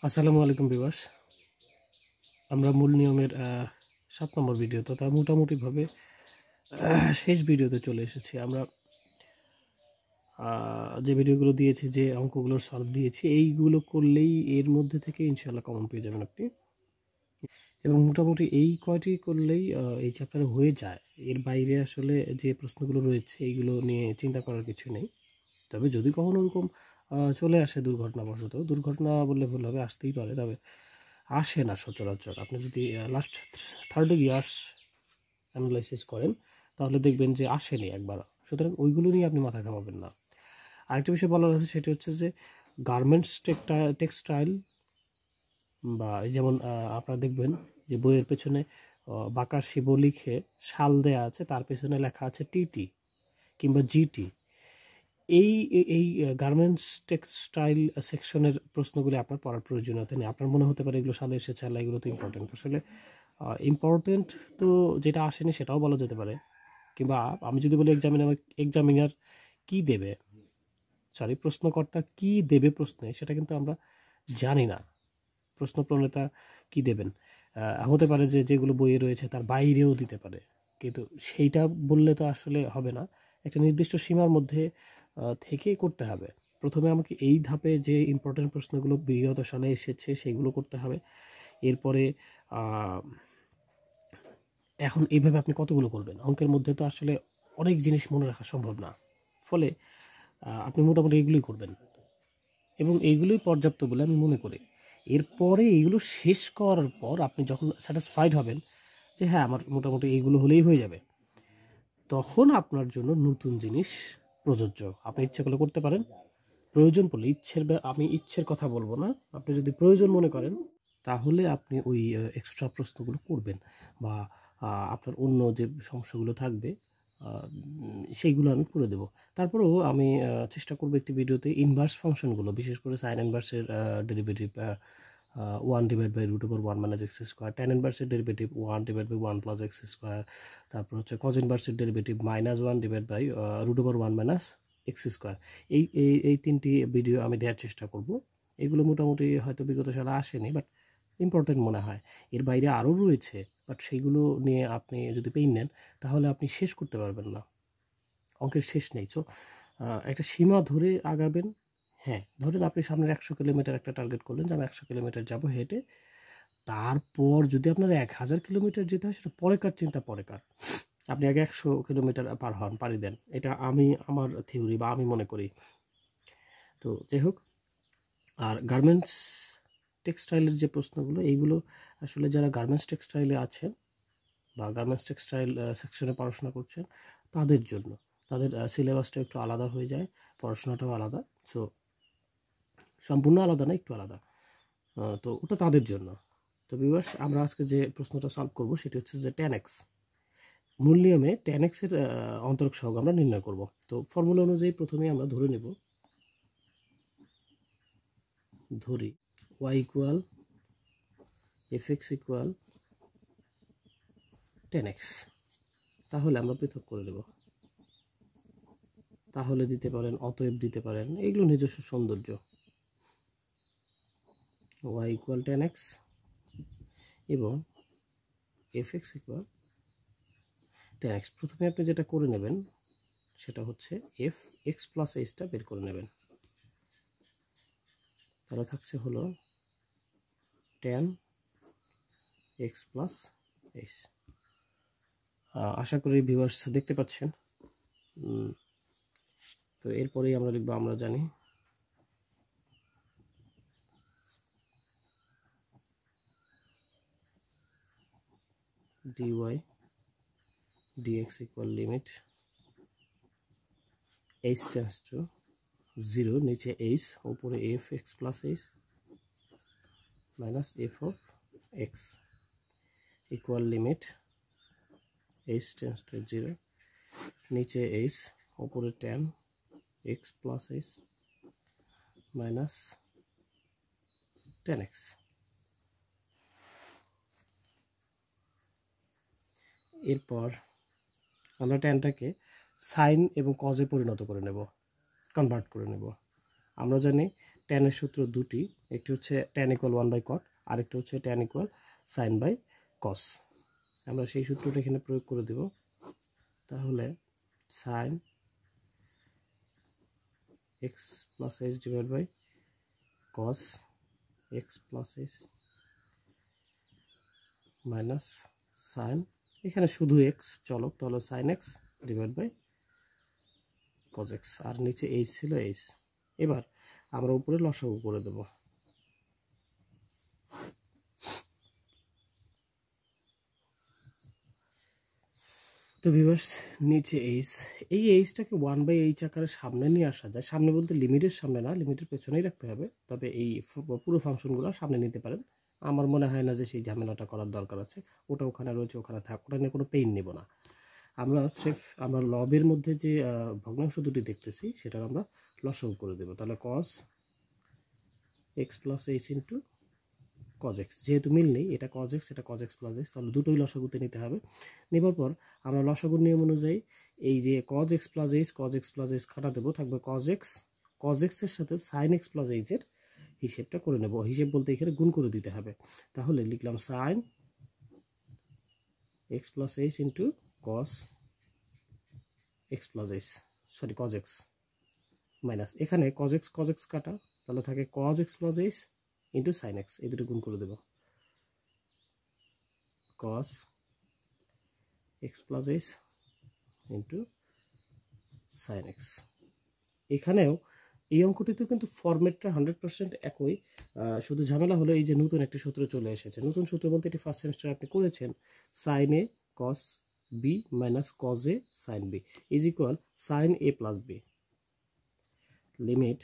আসসালামু আলাইকুম ভিউয়ার্স। আমরা মূল নিয়মের 7 নম্বর ভিডিও তথা মোটামুটিভাবে শেষ ভিডিওতে চলে এসেছি। আমরা যে ভিডিওগুলো দিয়েছি, যে অঙ্কগুলোর সলভ দিয়েছি, এইগুলো করলেই এর মধ্যে থেকে ইনশাআল্লাহ কমন পেয়ে যাবেন আপনি। এবং মোটামুটি এই কয়টি করলেই এই চ্যাপ্টারে হয়ে যায়। এর বাইরে আসলে যে প্রশ্নগুলো রয়েছে এইগুলো নিয়ে চিন্তা করার কিছু নেই। তবে যদি কখনো ওরকম চলে আসে দুর্ঘটনাবশত, দুর্ঘটনা বললে ভুল হবে, আসতেই পারে, তবে আসে না সচরাচর। আপনি যদি লাস্ট 30 ইয়ার্স অ্যানালাইসিস করেন তাহলে দেখবেন যে আসেনি একবার। সুতরাং ওইগুলো নিয়ে আপনি মাথা ঘামাবেন না। আরেকটা বিষয় বলার আছে, সেটি হচ্ছে যে গার্মেন্টস টেক্সটাইল বা যেমন আপনারা দেখবেন যে বইয়ের পেছনে বাঁকা শিব লিখে শাল দেয়া আছে, তার পেছনে লেখা আছে টিটি কিংবা জিটি। এই এই গার্মেন্টস টেক্সটাইল সেকশনের প্রশ্নগুলি আপনার পড়ার প্রয়োজনীয়তা নেই। আপনার মনে হতে পারে এগুলো সালে এসেছে, আল্লাহ এগুলো তো ইম্পর্টেন্ট। আসলে ইম্পর্টেন্ট তো যেটা আসেনি সেটাও বলা যেতে পারে। কিংবা আমি যদি বলি এক্সামিনার কি দেবে, প্রশ্নকর্তা কি দেবে প্রশ্নে, সেটা কিন্তু আমরা জানি না। প্রশ্ন প্রণেতা কি দেবেন হতে পারে যে যেগুলো বইয়ে রয়েছে তার বাইরেও দিতে পারে, কিন্তু সেইটা বললে তো আসলে হবে না। একটা নির্দিষ্ট সীমার মধ্যে থেকে করতে হবে। প্রথমে আমাকে এই ধাপে যে ইম্পর্টেন্ট প্রশ্নগুলো বিগত সালে এসেছে সেগুলো করতে হবে। এরপরে এখন এইভাবে আপনি কতগুলো করবেন? অঙ্কের মধ্যে তো আসলে অনেক জিনিস মনে রাখা সম্ভব না। ফলে আপনি মোটামুটি এইগুলোই করবেন এবং এইগুলোই পর্যাপ্ত বলে আমি মনে করি। এরপরে এইগুলো শেষ করার পর আপনি যখন স্যাটিসফাইড হবেন যে হ্যাঁ, আমার মোটামুটি এইগুলো হলেই হয়ে যাবে, তখন আপনার জন্য নতুন জিনিস প্রযোজ্য। আপনি ইচ্ছে করলে করতে পারেন, প্রয়োজন পড়লে আমি ইচ্ছের কথা বলবো না, আপনি যদি প্রয়োজন মনে করেন তাহলে আপনি ওই এক্সট্রা প্রশ্নগুলো করবেন। বা আপনার অন্য যে সমস্যাগুলো থাকবে সেইগুলো আমি করে দেব। তারপরেও আমি চেষ্টা করব একটি ভিডিওতে ইনভার্স ফাংশনগুলো, বিশেষ করে সাইন ইনভার্সের derivative 1/√1 minus x square, tan ইনভার্সের ডেরিভেটিভ 1/1 প্লাস এক্স স্কোয়ার, তারপর হচ্ছে কজ ইনভার্সের ডেরিভেটিভ -1/√1 মাইনাস এক্স স্কোয়ার। এই তিনটি ভিডিও আমি দেওয়ার চেষ্টা করব। এগুলো মোটামুটি হয়তো বিগত সালে আসেনি, বাট ইম্পর্টেন্ট মনে হয়। এর বাইরে আরও রয়েছে, বাট সেইগুলো নিয়ে আপনি যদি পেইন নেন তাহলে আপনি শেষ করতে পারবেন না। অঙ্কের শেষ নেই। সো একটা সীমা ধরে আগাবেন। হ্যাঁ, ধরেন আপনি সামনের 100 কিলোমিটার একটা টার্গেট করলেন যে আমি 100 কিলোমিটার যাব হেঁটে। তারপর যদি আপনার 1000 কিলোমিটার যেতে হয় সেটা পরেকার চিন্তা, পরেকার। আপনি আগে 100 কিলোমিটার পাড়ি দেন। এটা আমার থিওরি বা আমি মনে করি। তো যাই হোক, আর গার্মেন্টস টেক্সটাইলের যে প্রশ্নগুলো, এইগুলো আসলে যারা গার্মেন্টস টেক্সটাইলে আছেন বা গার্মেন্টস টেক্সটাইল সেকশনে পড়াশোনা করছেন তাদের জন্য, তাদের সিলেবাসটা একটু আলাদা হয়ে যায়, পড়াশোনাটাও আলাদা। সো সম্পূর্ণ আলাদা না, একটু আলাদা। তো ওটা তাদের জন্য। তো ভিউয়ার্স, আমরা আজকে যে প্রশ্নটা সলভ করব সেটি হচ্ছে যে tan x। মূল নিয়মে tan x এর অন্তরক সহগ আমরা নির্ণয় করব। তো ফর্মুলা অনুযায়ী প্রথমে আমরা ধরে নেব, ধরি y equal fx equal tan x। তাহলে আমরা পৃথক করে নেব। তাহলে দিতে পারেন, অতএব দিতে পারেন, এগুলো নিজস্ব সৌন্দর্য। y ইকুয়াল tan x এবং fx ইকুয়াল tan x। প্রথমে আপনি যেটা করে নেবেন সেটা হচ্ছে fx প্লাস এইচটা বের করে নেবেন। তাহলে থাকছে হলো tan x প্লাস এইচ। আশা করি ভিউয়ার্স দেখতে পাচ্ছেন। তো এরপরেই আমরা লিখব, আমরা জানি dy dx equal limit h tends to 0, নিচে h, উপরে fx plus h minus f of x equal limit h tends to 0, নিচে h, উপরে tan x plus h minus tan x। এরপর আমরা ট্যানটাকে সাইন এবং কজে পরিণত করে নেব, কনভার্ট করে নেব। আমরা জানি ট্যানের সূত্র দুটি, একটি হচ্ছে ট্যান ইকুয়াল 1/cot, আরেকটি হচ্ছে tan equal sine by cos. আমরা সেই সূত্রটা এখানে প্রয়োগ করে দেব। তাহলে sine x plus h divide by cos x plus h minus sine, এখানে শুধু এক্স চলক, তাহলে sine x divide by cos x, আর নিচে এইচ ছিল এইচ। এবার আমরা উপরে লসাগু করে দেব। তো ভিউয়ার্স, নিচে এইচ, এই এইচটাকে 1/h আকারে সামনে নিয়ে আসা যায়। সামনে বলতে লিমিটের সামনে না, লিমিটের পেছনেই রাখতে হবে। তবে এই পুরো ফাংশনগুলো সামনে নিতে পারেন। আমার মনে হয় না যে সেই ঝামেলাটা করার দরকার আছে। ওটা ওখানে রয়েছে, ওখানে থাক, ওটা নিয়ে কোনো পেইন নেব না। আমরা লবের মধ্যে যে ভগ্নাংশ দুটি দেখতেছি সেটার আমরা লসাগু করে দেব। তাহলে cos x plus h into cos x, যেহেতু মিল নেই, এটা cos x এটা cos x প্লাস h, তাহলে দুটোই লসাগুতে নিতে হবে। নেবার পর আমরা লসাগুর নিয়ম অনুযায়ী এই যে cos x প্লাস h কাটা দেবো, থাকবে cos x এর সাথে sin x প্লাস h এর হিসেবটা করে নেব। হিসেব বলতে এখানে গুণ করে দিতে হবে। তাহলে লিখলাম sin x plus h into cos x plus h, sorry cos x minus, এখানে cos x কাটা, তাহলে থাকে cos x plus h into sin x, এই দুটো গুণ করে দেব। cos x plus h into sin x। এখানেও এই অঙ্কটিতে কিন্তু ফরম্যাটটা 100% একই, শুধু ঝামেলা হলো এই যে নতুন একটি সূত্র চলে এসেছে। নতুন সূত্র বলতে এটি ফার্স্ট সেমিস্টারে আপনি করেছেন, sin a cos b minus cos a sin b is equal sin a plus b, limit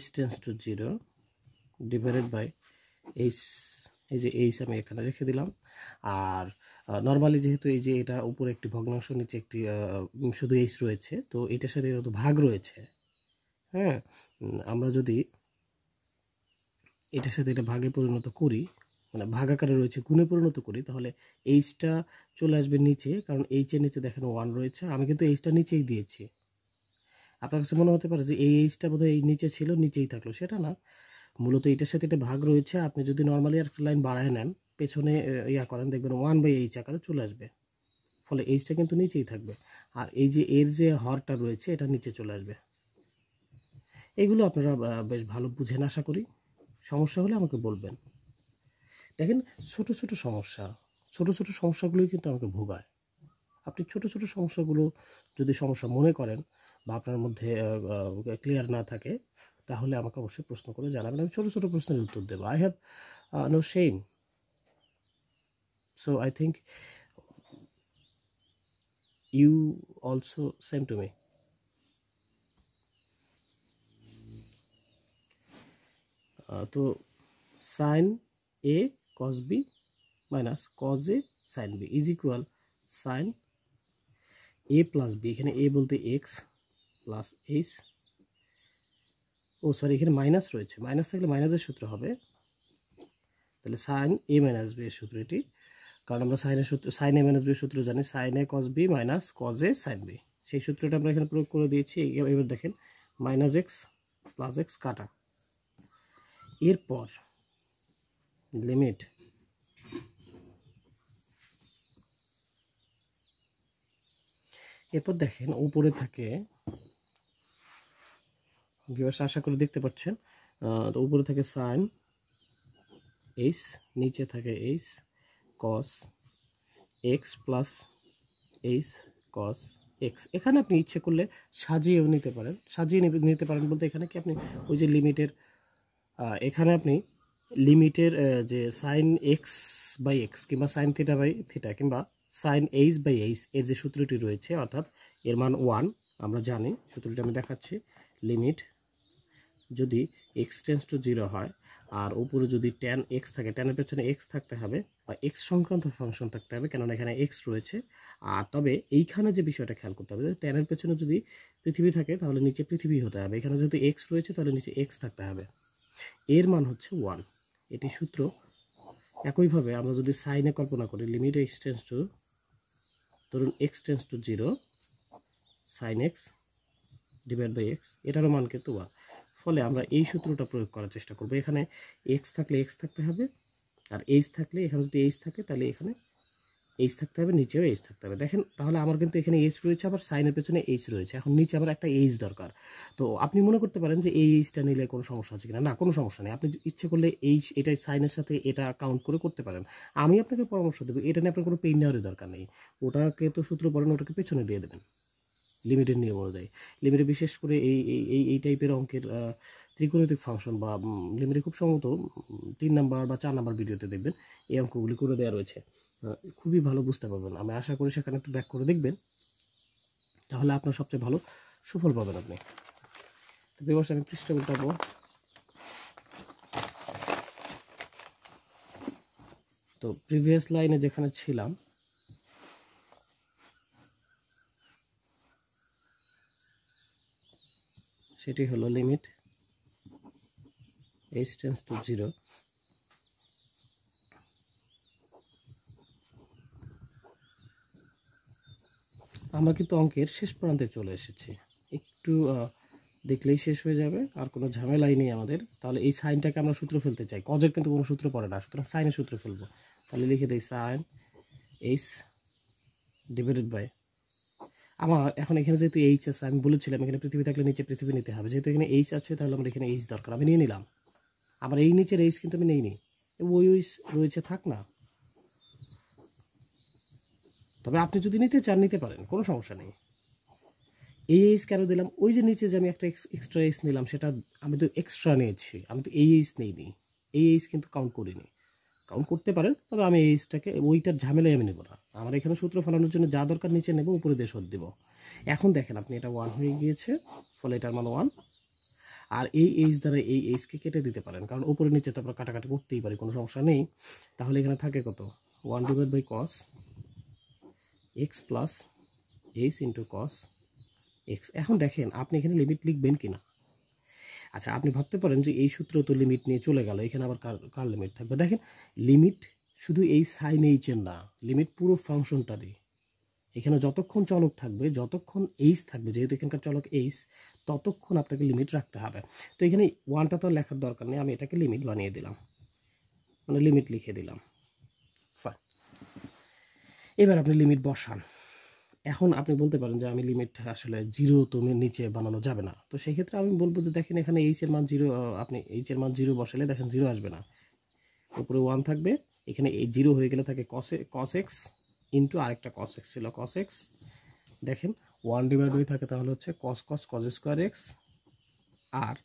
h tends to 0 divided by h, এই যে h আমি এখানে রেখে দিলাম। আর নর্মালি যেহেতু এই যে এটা উপরে একটি ভগ্নাংশ, নিচে একটি শুধু h রয়েছে, তো এটার সাথে তো ভাগ রয়েছে। হ্যাঁ, আমরা যদি এটার সাথে এটা ভাগে পরিণত করি, মানে ভাগ আকারে রয়েছে, গুণে পরিণত করি, তাহলে এইচটা চলে আসবে নিচে, কারণ এইচের নিচে দেখেন 1 রয়েছে। আমি কিন্তু এইচটা নিচেই দিয়েছি। আপনার কাছে মনে হতে পারে যে এই এইচটা বোধহয় এই নিচে ছিল, নিচেই থাকলো, সেটা না। মূলত এটার সাথে এটা ভাগ রয়েছে। আপনি যদি নর্মালি একটা লাইন বাড়ায় নেন, পেছনে ইয়া করেন, দেখবেন 1/h আকারে চলে আসবে, ফলে এইচটা কিন্তু নিচেই থাকবে। আর এই যে এর যে হরটা রয়েছে এটা নিচে চলে আসবে। এগুলো আপনারা বেশ ভালো বুঝেন আশা করি। সমস্যা হলে আমাকে বলবেন। দেখেন, ছোট ছোট সমস্যাগুলোই কিন্তু আমাকে ভোগায়। আপনি ছোট ছোট সমস্যাগুলো যদি সমস্যা মনে করেন বা আপনার মধ্যে ক্লিয়ার না থাকে, তাহলে আমাকে অবশ্যই প্রশ্ন করে জানাবেন। আমি ছোট ছোট প্রশ্নের উত্তর দেবো। I have no shame. So I think you also same to me. তো sin a cos b minus cos a sin b is equal sin a plus b, এখানে a বলতে x প্লাস h, ও sorry এখানে minus রয়েছে, minus থাকলে মাইনাসের সূত্র হবে। তাহলে sin a মাইনাস b এর সূত্র এটি, কারণ আমরা sin a মাইনাস b এর সূত্র জানি, sin a cos b minus cos a sin b, সেই সূত্রটা আমরা এখানে প্রয়োগ করে দিয়েছি। এবার দেখেন মাইনাস এক্স প্লাস এক্স কাটা, এরপর লিমিট এরপর দেখেন উপরে থাকে, আশা করে দেখতে পাচ্ছেন, তো উপরে থাকে সাইন এইচ, নিচে থাকে এইচ কস x plus H cos x. এখানে আপনি ইচ্ছে করলে সাজিয়েও নিতে পারেন। নিতে পারেন বলতে এখানে কি আপনি ওই যে লিমিটের, এখানে আপনি লিমিটের যে সাইন এক্স বাই এক্স কিংবা সাইন থিটা বাই থিটা কিংবা সাইন এইচ বাই এইচ এর যে সূত্রটি রয়েছে, অর্থাৎ এর মান 1, আমরা জানি সূত্রটি আমি দেখাচ্ছি। লিমিট যদি এক্স টেন্ডস টু 0 হয় আর উপরে যদি ট্যান এক্স থাকে, ট্যানের পেছনে এক্স থাকতে হবে বা এক্স সংক্রান্ত ফাংশন থাকতে হবে, কেননা এখানে এক্স রয়েছে। আর তবে এইখানে যে বিষয়টা খেয়াল করতে হবে, ট্যানের পেছনে যদি পৃথিবী থাকে তাহলে নিচে পৃথিবী হতে হবে। এখানে যেহেতু এক্স রয়েছে তাহলে নিচে এক্স থাকতে হবে। এর মান হচ্ছে 1। এটি সূত্র একইভাবে আমরা যদি সাইনে কল্পনা করি লিমিট এক্স টেন্স টু, ধরুন x tends to 0, sine x divide by x, এটারও মান কিন্তু 1। ফলে আমরা এই সূত্রটা প্রয়োগ করার চেষ্টা করব। এখানে এক্স থাকলে এক্স থাকতে হবে, আর এইচ থাকলে এখানে যদি এইচ থাকে তাহলে এখানে এইচ থাকতে হবে, নিচেও এইচ থাকতে হবে। দেখেন তাহলে আমার কিন্তু এখানে এইচ রয়েছে, আবার সাইনের পেছনে এইচ রয়েছে। এখন নিচে আবার একটা এইচ দরকার। তো আপনি মনে করতে পারেন যে এই এইচটা নিলে কোনো সমস্যা আছে কিনা। না, কোনো সমস্যা নেই। আপনি ইচ্ছে করলে এইচ এটা সাইনের সাথে এটা কাউন্ট করে করতে পারেন। আমি আপনাকে পরামর্শ দেবো, এটা নিয়ে আপনার কোনো পেইন নেওয়ারই দরকার নেই। ওটাকে তো সূত্র পড়েন, ওটাকে পেছনে দিয়ে দেবেন লিমিটের নিয়ম অনুযায়ী। লিমিটে বিশেষ করে এই টাইপের অঙ্কের ত্রিকোণমিতিক ফাংশন বা লিমিটে খুব সম্ভবত 3 নাম্বার বা 4 নাম্বার ভিডিওতে দেখবেন এই অঙ্কগুলি করে দেওয়া রয়েছে। খুবই ভালো বুঝতে পারবেন। আমি আশা করি সেখানে একটু ব্যাক করে দেখবেন, তাহলে আপনার সবচেয়ে ভালো সুফল পাবেন আপনি। তো ভিউয়ার্স, আমি পৃষ্ঠা উল্টাবো। তো প্রিভিয়াস লাইনে যেখানে ছিলাম সেটি হলো লিমিট h টেন্স টু 0, আমরা কিন্তু অঙ্কের শেষ প্রান্তে চলে এসেছি। একটু দেখলেই শেষ হয়ে যাবে, আর কোনো ঝামেলাই নেই আমাদের। তাহলে এই সাইনটাকে আমরা সূত্র ফেলতে চাই, কজের কিন্তু কোনো সূত্র পড়ে না, সুতরাং সাইনের সূত্র ফেলবো। তাহলে লিখে দিই সাইন এইচ ডিভাইডেড বাই, আমার এখন এখানে যেহেতু এইচ আছে, আমি বলেছিলাম এখানে পৃথিবী থাকলে নিচে পৃথিবী নিতে হবে, যেহেতু এখানে এইচ আছে তাহলে আমার এখানে এইচ দরকার, আমি নিয়ে নিলাম। আবার এই নিচের এইচ কিন্তু আমি নেইনি, ওই এইচ রয়েছে, থাক না। তবে আপনি যদি নিতে চান নিতে পারেন, কোনো সমস্যা নেই। এই এইচ কেন দিলাম, ওই যে নিচে যে আমি একটা এক্সট্রা এইচ নিলাম, সেটা আমি তো এক্সট্রা নিয়েছি, আমি তো এই এইচ নেইনি, এই এইচ কিন্তু কাউন্ট করিনি। কাউন্ট করতে পারেন, তবে আমি এই এইচটাকে ওইটার ঝামেলায় আমি নেব না। আমার এখানে সূত্র ফেলানোর জন্য যা দরকার নিচে নেব, উপরে দিয়ে শোধ দেবো। এখন দেখেন আপনি এটা 1 হয়ে গিয়েছে, ফলে এটার মান 1। আর এই এইচ দ্বারা এই এইচকে কেটে দিতে পারেন, কারণ উপরে নিচে তো আমরা কাটাকাটি করতেই পারি, কোনো সমস্যা নেই। তাহলে এখানে থাকে কত, 1 divide by cos x plus h into cos x. এখন দেখেন আপনি এখানে লিমিট লিখবেন কিনা। আচ্ছা, আপনি ভাবতে পারেন যে এই সূত্র তো লিমিট নিয়ে চলে গেল, এখানে আবার কার লিমিট থাকবে। দেখেন লিমিট শুধু এই সাইন এইচের না, লিমিট পুরো ফাংশনটারই। এখানে যতক্ষণ চলক থাকবে, যতক্ষণ এইচ থাকবে, যেহেতু এখানকার চলক এইচ, ততক্ষণ আপনাকে লিমিট রাখতে হবে। তো এখানে ওয়ানটা তো লেখার দরকার নেই, আমি এটাকে লিমিট বানিয়ে দিলাম, মানে লিমিট লিখে দিলাম। ফাইন, এবার আপনি লিমিট বসান। এখন আপনি বলতে পারেন যে আমি লিমিট আসলে 0 তো নিচে বানানো যাবে না। তো সেই ক্ষেত্রে আমি বলবো যে দেখেন এখানে এইচ এর মান 0, আপনি এইচ এর মান 0 বসালে দেখেন 0 আসবে না, উপরে 1 থাকবে। এখানে এই 0 হয়ে গেলে থাকে কস এক্স ইন্টু আরেকটা কস এক্স ছিল, কস এক্স। দেখেন 1 ডিভাইড বাই থাকে, তাহলে হচ্ছে কস স্কোয়ার এক্স, আর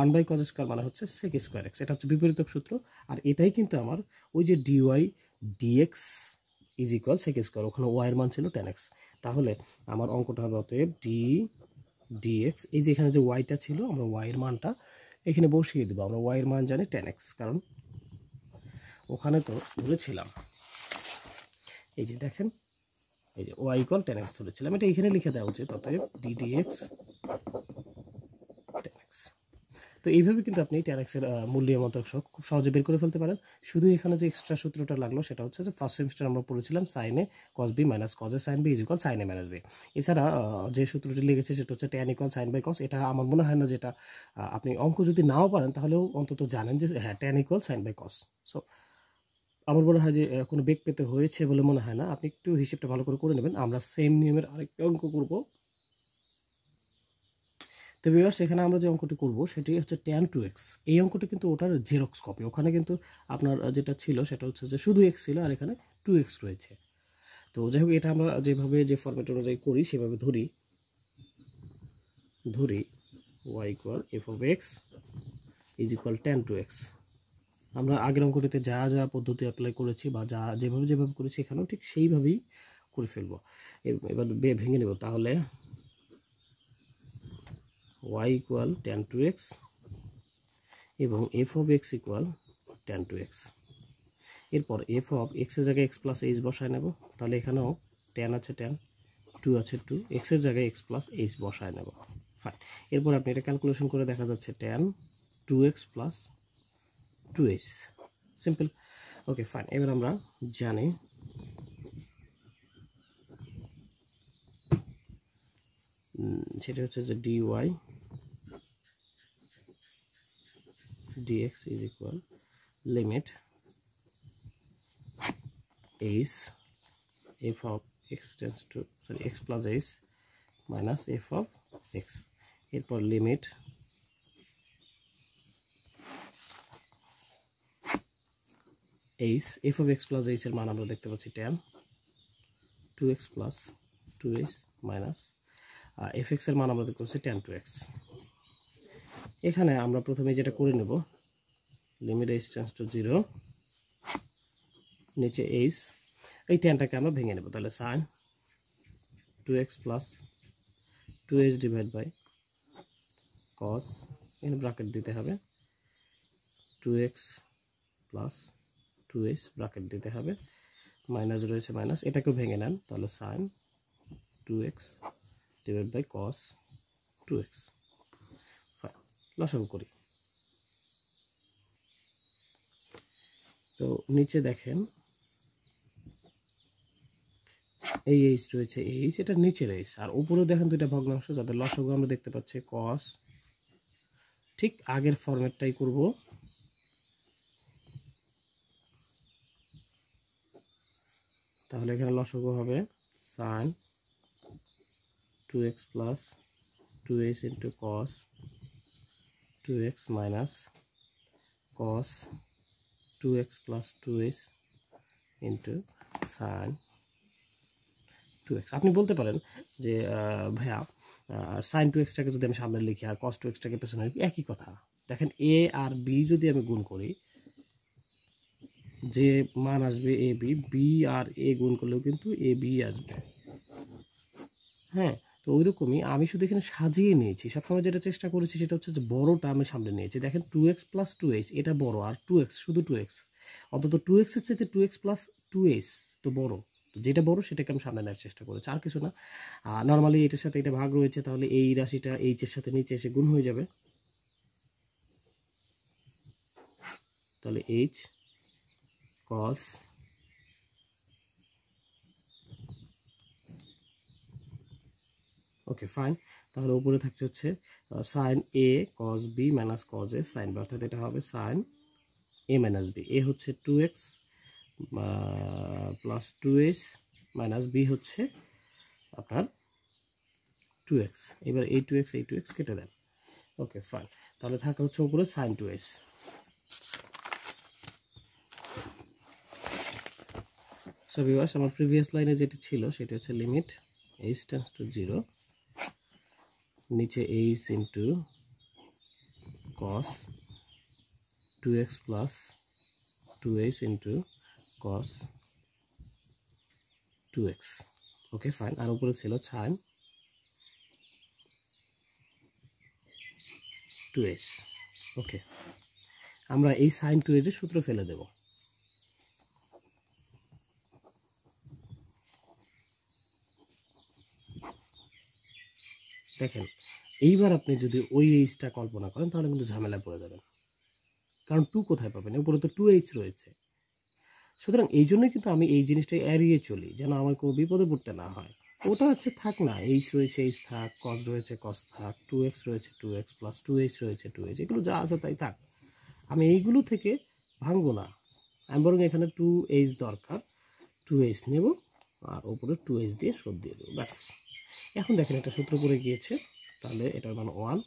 1 বাই কস স্কোয়ার মানে হচ্ছে সেক স্কোয়ার এক্স। এটা হচ্ছে বিপরীতক সূত্র। আর এটাই কিন্তু আমার ওই যে dy dx is equal sec square, ওখানে ওয়াইয়ের মান ছিল 10x। তাহলে আমার অঙ্কটা হবে অতএব ডিএক্স, এই যে এখানে যে ওয়াইটা ছিল, আমরা ওয়াইয়ের মানটা এখানে বসিয়ে দেবো। আমরা ওয়াইয়ের মান জানি 10x, কারণ ওখানে তো ধরেছিলাম, এই যে দেখেন, এই যে ওয়াই ইকুয়াল 10x ধরেছিলাম, এটা এখানে লিখে দেওয়া উচিত। অতএব ডিএক্স 10x। তো এইভাবে কিন্তু আপনি 10x এর মূল্যের মতো খুব সহজে বের করে ফেলতে পারেন। শুধু এখানে যে এক্সট্রা সূত্রটা লাগলো সেটা হচ্ছে যে ফার্স্ট সেমিস্টার আমরা পড়েছিলাম সাইনে cos B minus cos A sine B is equal sine A minus B. এছাড়া যে সূত্রটি লিখেছে সেটা হচ্ছে tan equal sine by cos. এটা আমার মনে হয় না যেটা আপনি অঙ্ক যদি নাও পারেন তাহলেও অন্তত জানেন যে হ্যাঁ tan equal sine by cos. So আমার মনে হয় যে কোনো বেগ পেতে হয়েছে বলে মনে হয় না। আপনি একটু হিসেবটা ভালো করে নেবেন। আমরা সেম নিয়মের আরেকটা অঙ্ক করব। তো ভিউয়ার্স, এখানে আমরা যে অঙ্কটি করব সেটি হচ্ছে tan 2x। এই অঙ্কটি কিন্তু ওটার জেরক্স কপি। ওখানে কিন্তু আপনার যেটা ছিল সেটা হচ্ছে যে শুধু x ছিল, আর এখানে 2x রয়েছে। তো যাই হোক, এটা আমরা যেভাবে যে ফরম্যাট অনুযায়ী করি সেভাবে ধরি y equal F of x is equal tan 2x। আমরা আগের অঙ্কটিতে যা যা পদ্ধতি অ্যাপ্লাই করেছি বা যেভাবে করেছি এখানেও ঠিক সেইভাবেই করে ফেলবো। এবার ভেঙে নেব। তাহলে y ইকুয়াল tan 2x এবং F of x equal tan 2x। এরপর এফ অফ এক্সের জায়গায় এক্স প্লাস এইচ বসায় নেব। তাহলে এখানেও tan আছে tan, 2 আছে 2, এক্সের জায়গায় এক্স প্লাস এইচ বসায় নেব। ফাইন, এরপর আপনি এটা ক্যালকুলেশন করে দেখা যাচ্ছে tan 2x plus 2h। Simple. Okay fine, এবার আমরা জানি সেটা হচ্ছে যে dy dx is equal limit h f of x tends to x plus h minus f of x, এরপর limit h f of x plus h এর মান আমরা দেখতে পাচ্ছি tan 2x plus 2h minus fx এর মান আমরা দেখতে পাচ্ছি tan 2x। এখানে আমরা প্রথমে যেটা করে নেব, লিমিট h tends to 0, নিচে h, এই ট্যানটাকে আমরা ভেঙে নেব, তাহলে sin 2x plus 2h divide by cos, এখানে ব্র্যাকেট দিতে হবে 2x প্লাস 2h ব্র্যাকেট দিতে হবে, মাইনাস রয়েছে মাইনাস, এটাকেও ভেঙে নেন, তাহলে sin 2x divide by cos 2x। Fine, লসাগু করি। তো নিচে দেখেন এই h রয়েছে, h এটা নিচের h, আর উপরে দেখেন দুইটা ভগ্নাংশ যাদের লসাগু আমরা দেখতে পাচ্ছি cos, ঠিক আগের ফরম্যাটটাই করব। তাহলে এখানে লসাগু হবে sin 2x plus 2h into cos 2x minus cos 2x plus 2h into sin 2x। আপনি বলতে পারেন যে ভাইয়া sin 2xটাকে যদি আমি সামনে লিখি আর cos 2xটাকে পেছনে লিখি একই কথা। দেখেন a আর b যদি আমি গুণ করি, যে মান আসবে a b, b R a গুণ করলেও কিন্তু a b আসবে। হ্যাঁ, তো ওইরকমই আমি শুধু এখানে সাজিয়ে নিয়েছি। সবসময় যেটা চেষ্টা করেছি সেটা হচ্ছে যে বড়টা আমি সামনে নিয়েছি। দেখেন 2x প্লাস 2h এটা বড়, আর 2x শুধু 2x, অন্তত 2x এর চাইতে 2x প্লাস 2h তো বড়, যেটা বড় সেটাকে আমি সামনে নেওয়ার চেষ্টা করেছি, আর কিছু না। নর্মালি এটার সাথে এটা ভাগ রয়েছে, তাহলে এই রাশিটা h এর সাথে নিচে এসে গুণ হয়ে যাবে, তাহলে h cos ওকে ফাইন। তাহলে উপরে থাকছে হচ্ছে sin a cos b minus cos a sin b, অর্থাৎ এটা হবে sin a minus b। a হচ্ছে 2x plus 2h minus b হচ্ছে আপনার 2x। এবার এই 2x কেটে দেন। ওকে ফাইন, তাহলে থাকা হচ্ছে উপরে sin 2h। সো ভিউয়ার্স, আমার প্রিভিয়াস লাইনে যেটি ছিল সেটা হচ্ছে লিমিট h tends to 0, নিচে h into cos 2x plus 2h into cos 2x। Okay fine, আর উপরে ছিল sin 2h। ওকে, আমরা এই sin 2h এর সূত্র ফেলে দেব। দেখেন এইবার আপনি যদি ওই এইচটা কল্পনা করেন তাহলে কিন্তু ঝামেলায় পড়ে যাবেন, কারণ 2 কোথায় পাবেন, উপরে তো 2h রয়েছে। সুতরাং এই জন্যই কিন্তু আমি এই জিনিসটা এড়িয়ে চলি, যেন আমার কোনো বিপদে পড়তে না হয়। ওটা হচ্ছে থাক না, h রয়েছে h থাক, cos রয়েছে cos থাক, 2x রয়েছে 2x প্লাস 2h রয়েছে 2h, এগুলো যা আছে তাই থাক, আমি এইগুলো থেকে ভাঙবো না। আমি বরং এখানে 2h দরকার, 2h নেব আর উপরে 2h দিয়ে শোধ দিয়ে দেবো, ব্যাস। এখন দেখেন একটা সূত্র পড়ে গিয়েছে, তাহলে এটার মান 1।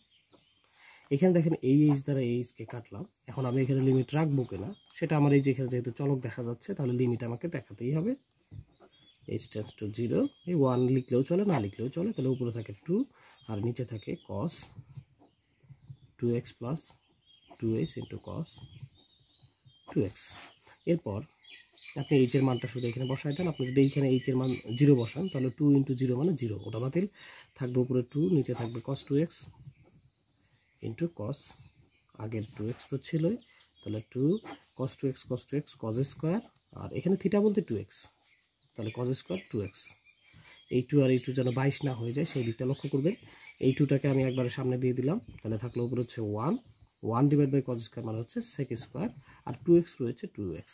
এখানে দেখেন এই h দ্বারা কে কাটলাম, এখন আমি এখানে লিমিট রাখবো কিনা সেটা আমার এই যে এখানে যেহেতু চলক দেখা যাচ্ছে, তাহলে লিমিট আমাকে দেখাতেই হবে। h tends to 0, এই 1 লিখলেও চলে না লিখলেও চলে, তাহলে উপরে থাকে 2 আর নিচে থাকে cos 2x plus 2h into cos 2x। এরপর আপনি h এর মানটা শুধু এখানে বসাই দেন। আপনি যদি এইখানে h এর মান 0 বসান তাহলে 2 ইন্টু 0 মানে 0, ওটা বাতিল থাকবে, উপরে 2, নিচে থাকবে cos 2x ইন্টু cos, আগের 2x তো ছিলই, তাহলে 2 cos 2x cos 2x cos square, আর এখানে থিটা বলতে 2x, তাহলে cos স্কোয়ার 2x। এই 2 আর এই 2 যেন 22 না হয়ে যায় সেই দিকটা লক্ষ্য করবেন। এই 2টাকে আমি একবারে সামনে দিয়ে দিলাম, তাহলে থাকলো উপরে হচ্ছে 1 ডিভাইড বাই cos স্কোয়ার মানে হচ্ছে sec স্কোয়ার, আর 2x রয়েছে 2x।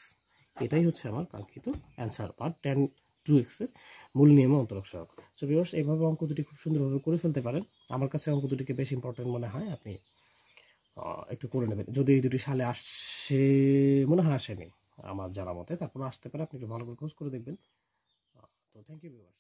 এটাই হচ্ছে আমার কাঙ্ক্ষিত অ্যান্সার বা 10 2x এর মূল নিয়মে অন্তরক সহগ। সো ভিউয়ার্স, এইভাবে অঙ্ক দুটি খুব সুন্দরভাবে করে ফেলতে পারেন। আমার কাছে অঙ্ক দুটিকে বেশ ইম্পর্টেন্ট মনে হয়, আপনি একটু করে নেবেন। যদি এই দুটি সালে আসে, মনে হয় আসেনি আমার জানা মতে, তারপর আসতে পারে, আপনি একটু ভালো করে খোঁজ করে দেখবেন। তো থ্যাংক ইউ ভিউয়ার্স।